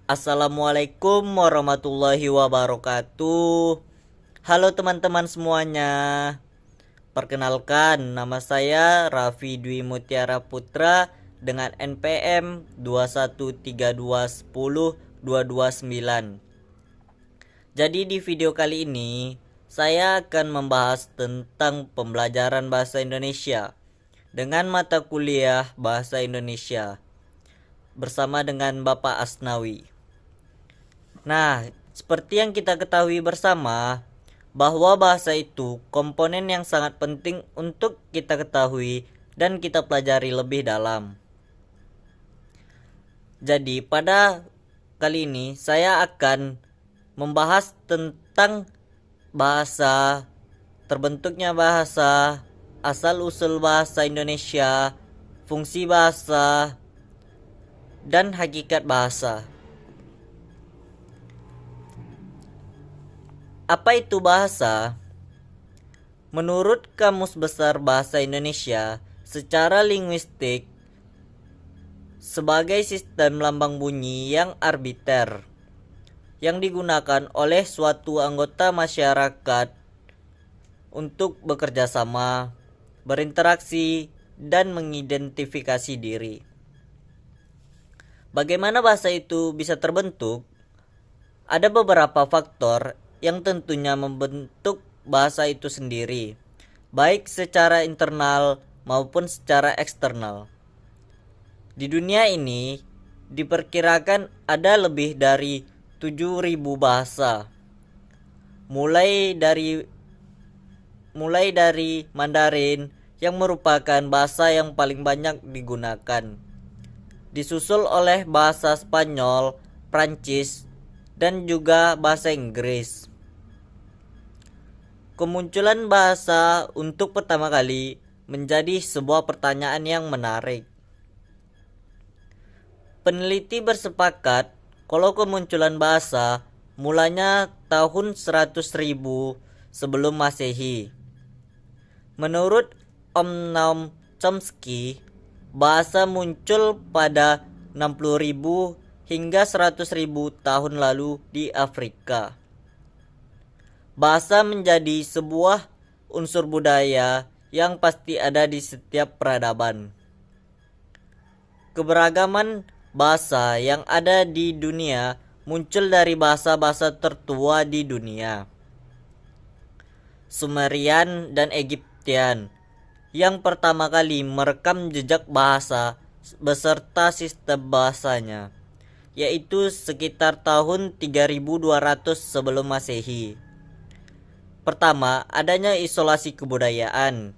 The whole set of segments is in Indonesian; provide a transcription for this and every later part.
Assalamualaikum warahmatullahi wabarakatuh. Halo teman-teman semuanya. Perkenalkan, nama saya Raffi Dwi Mutiara Putra dengan NPM 213210229. Jadi di video kali ini saya akan membahas tentang pembelajaran bahasa Indonesia dengan mata kuliah Bahasa Indonesia bersama dengan Bapak Asnawi. Nah, seperti yang kita ketahui bersama, bahwa bahasa itu komponen yang sangat penting untuk kita ketahui dan kita pelajari lebih dalam. Jadi, pada kali ini saya akan membahas tentang bahasa, terbentuknya bahasa, asal-usul bahasa Indonesia, fungsi bahasa, dan hakikat bahasa. Apa itu bahasa? Menurut Kamus Besar Bahasa Indonesia, secara linguistik, sebagai sistem lambang bunyi yang arbiter, yang digunakan oleh suatu anggota masyarakat untuk bekerja sama, berinteraksi, dan mengidentifikasi diri. Bagaimana bahasa itu bisa terbentuk? Ada beberapa faktor yang tentunya membentuk bahasa itu sendiri, baik secara internal maupun secara eksternal. Di dunia ini diperkirakan ada lebih dari 7.000 bahasa. Mulai dari Mandarin yang merupakan bahasa yang paling banyak digunakan, disusul oleh bahasa Spanyol, Prancis, dan juga bahasa Inggris. Kemunculan bahasa untuk pertama kali menjadi sebuah pertanyaan yang menarik. Peneliti bersepakat kalau kemunculan bahasa mulanya tahun 100.000 sebelum Masehi. Menurut Om Noam Chomsky, bahasa muncul pada 60.000 hingga 100.000 tahun lalu di Afrika. Bahasa menjadi sebuah unsur budaya yang pasti ada di setiap peradaban. Keberagaman bahasa yang ada di dunia muncul dari bahasa-bahasa tertua di dunia. Sumerian dan Egyptian yang pertama kali merekam jejak bahasa beserta sistem bahasanya, yaitu sekitar tahun 3200 sebelum Masehi. Pertama, adanya isolasi kebudayaan.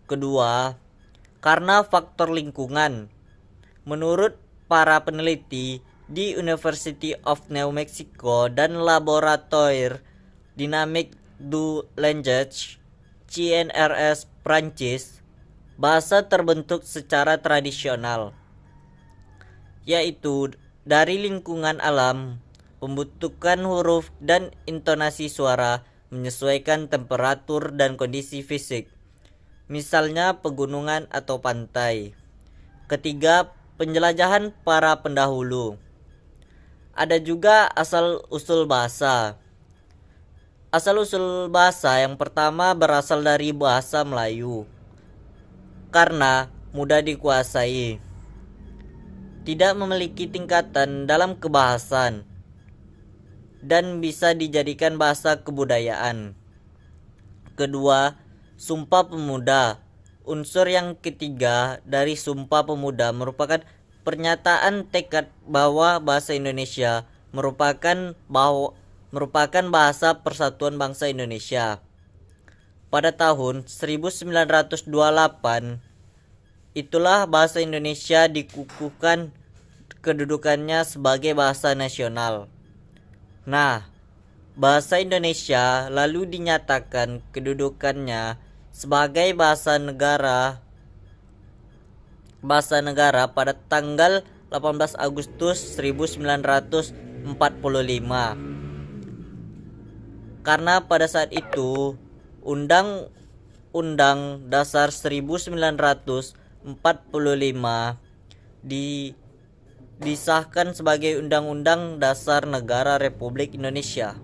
Kedua, karena faktor lingkungan. Menurut para peneliti di University of New Mexico dan Laboratoire Dynamique du Langage, CNRS, Prancis, bahasa terbentuk secara tradisional, yaitu dari lingkungan alam, pembentukan huruf dan intonasi suara menyesuaikan temperatur dan kondisi fisik, misalnya pegunungan atau pantai. Ketiga, penjelajahan para pendahulu. Ada juga asal-usul bahasa. Asal-usul bahasa yang pertama berasal dari bahasa Melayu, karena mudah dikuasai, tidak memiliki tingkatan dalam kebahasan, dan bisa dijadikan bahasa kebudayaan. Kedua, Sumpah Pemuda. Unsur yang ketiga dari Sumpah Pemuda merupakan pernyataan tekad bahwa bahasa Indonesia merupakan bahasa Persatuan Bangsa Indonesia. Pada tahun 1928, itulah bahasa Indonesia dikukuhkan kedudukannya sebagai bahasa nasional. Nah, bahasa Indonesia lalu dinyatakan kedudukannya sebagai bahasa negara pada tanggal 18 Agustus 1945. Karena pada saat itu Undang-Undang Dasar 1945 disahkan sebagai Undang-Undang Dasar Negara Republik Indonesia.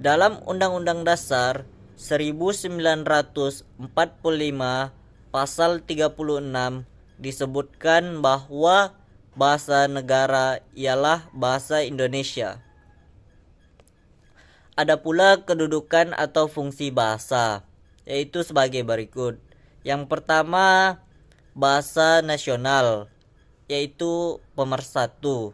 Dalam Undang-Undang Dasar 1945 pasal 36 disebutkan bahwa bahasa negara ialah bahasa Indonesia. Ada pula kedudukan atau fungsi bahasa, yaitu sebagai berikut. Yang pertama, bahasa nasional, yaitu pemersatu.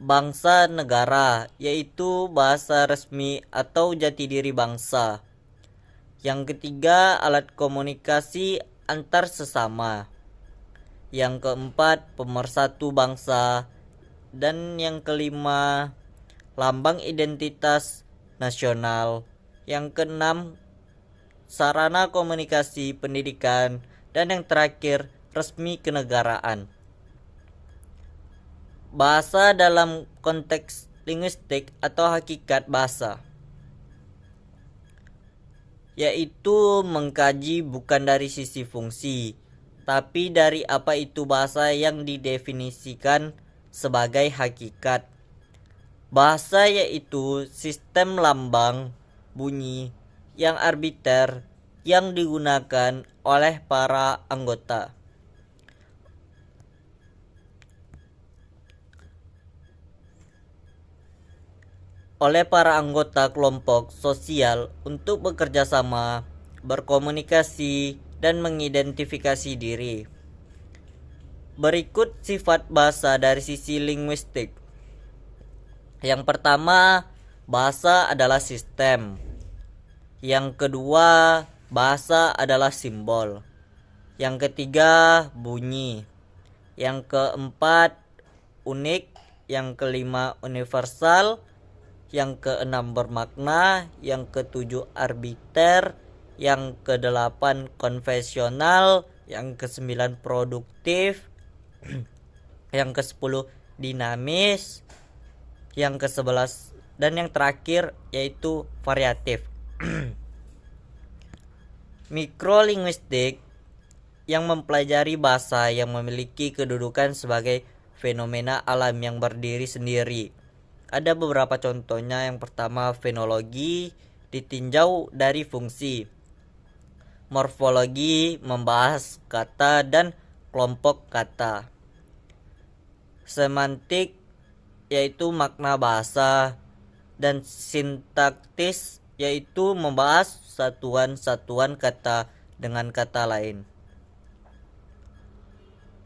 Bangsa negara, yaitu bahasa resmi atau jati diri bangsa. Yang ketiga, alat komunikasi antar sesama. Yang keempat, pemersatu bangsa. Dan yang kelima, lambang identitas nasional. Yang keenam, sarana komunikasi pendidikan. Dan yang terakhir, resmi kenegaraan. Bahasa dalam konteks linguistik atau hakikat bahasa, yaitu mengkaji bukan dari sisi fungsi, tapi dari apa itu bahasa yang didefinisikan sebagai hakikat. Bahasa yaitu sistem lambang bunyi yang arbiter yang digunakan oleh para anggota. Kelompok sosial untuk bekerja sama, berkomunikasi, dan mengidentifikasi diri. Berikut sifat bahasa dari sisi linguistik. Yang pertama, bahasa adalah sistem. Yang kedua, bahasa adalah simbol. Yang ketiga, bunyi. Yang keempat, unik. Yang kelima, universal. Yang keenam, bermakna. Yang ketujuh, arbiter. Yang kedelapan, konvensional. Yang kesembilan, produktif. Yang kesepuluh, dinamis. Yang ke-11 dan yang terakhir yaitu variatif. Mikrolinguistik yang mempelajari bahasa yang memiliki kedudukan sebagai fenomena alam yang berdiri sendiri. Ada beberapa contohnya. Yang pertama, fenologi ditinjau dari fungsi. Morfologi membahas kata dan kelompok kata. Semantik yaitu makna bahasa, dan sintaktis yaitu membahas satuan-satuan kata dengan kata lain.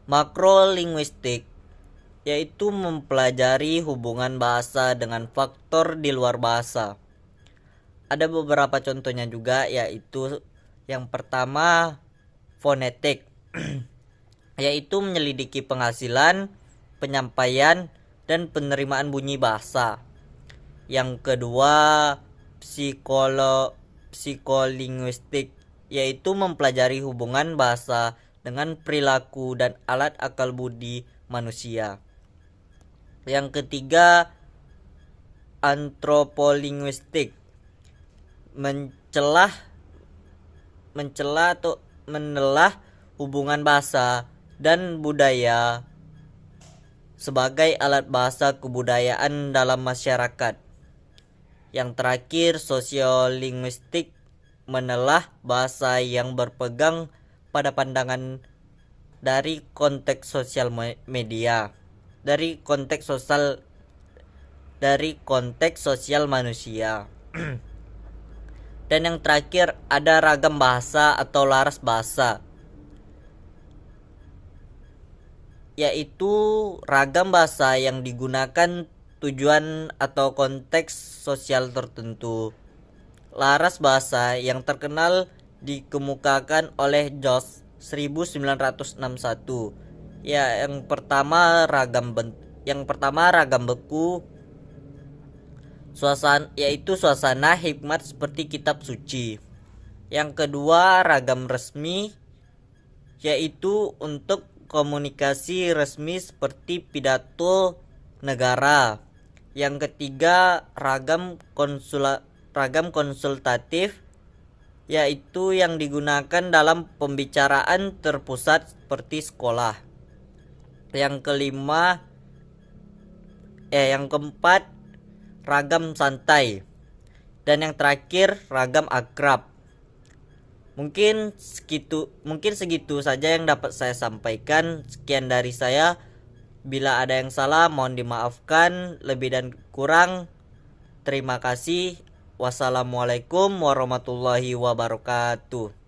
Makrolinguistik yaitu mempelajari hubungan bahasa dengan faktor di luar bahasa. Ada beberapa contohnya juga, yaitu yang pertama, fonetik yaitu menyelidiki penghasilan, penyampaian, dan penerimaan bunyi bahasa. Yang kedua, psikolinguistik yaitu mempelajari hubungan bahasa dengan perilaku dan alat akal budi manusia. Yang ketiga, antropolinguistik menelah hubungan bahasa dan budaya sebagai alat bahasa kebudayaan dalam masyarakat. Yang terakhir, sosiolinguistik menelah bahasa yang berpegang pada pandangan dari konteks sosial media, dari konteks sosial manusia. Dan yang terakhir, ada ragam bahasa atau laras bahasa, yaitu ragam bahasa yang digunakan tujuan atau konteks sosial tertentu. Laras bahasa yang terkenal dikemukakan oleh Joss 1961. Yang pertama ragam beku, suasana hikmat seperti kitab suci. Yang kedua, ragam resmi, yaitu untuk komunikasi resmi seperti pidato negara. Yang ketiga, ragam konsultatif, yaitu yang digunakan dalam pembicaraan terpusat seperti sekolah. Yang kelima, yang keempat, ragam santai. Dan yang terakhir, ragam akrab. Mungkin segitu saja yang dapat saya sampaikan. Sekian dari saya. Bila ada yang salah mohon dimaafkan. Lebih dan kurang terima kasih. Wassalamualaikum warahmatullahi wabarakatuh.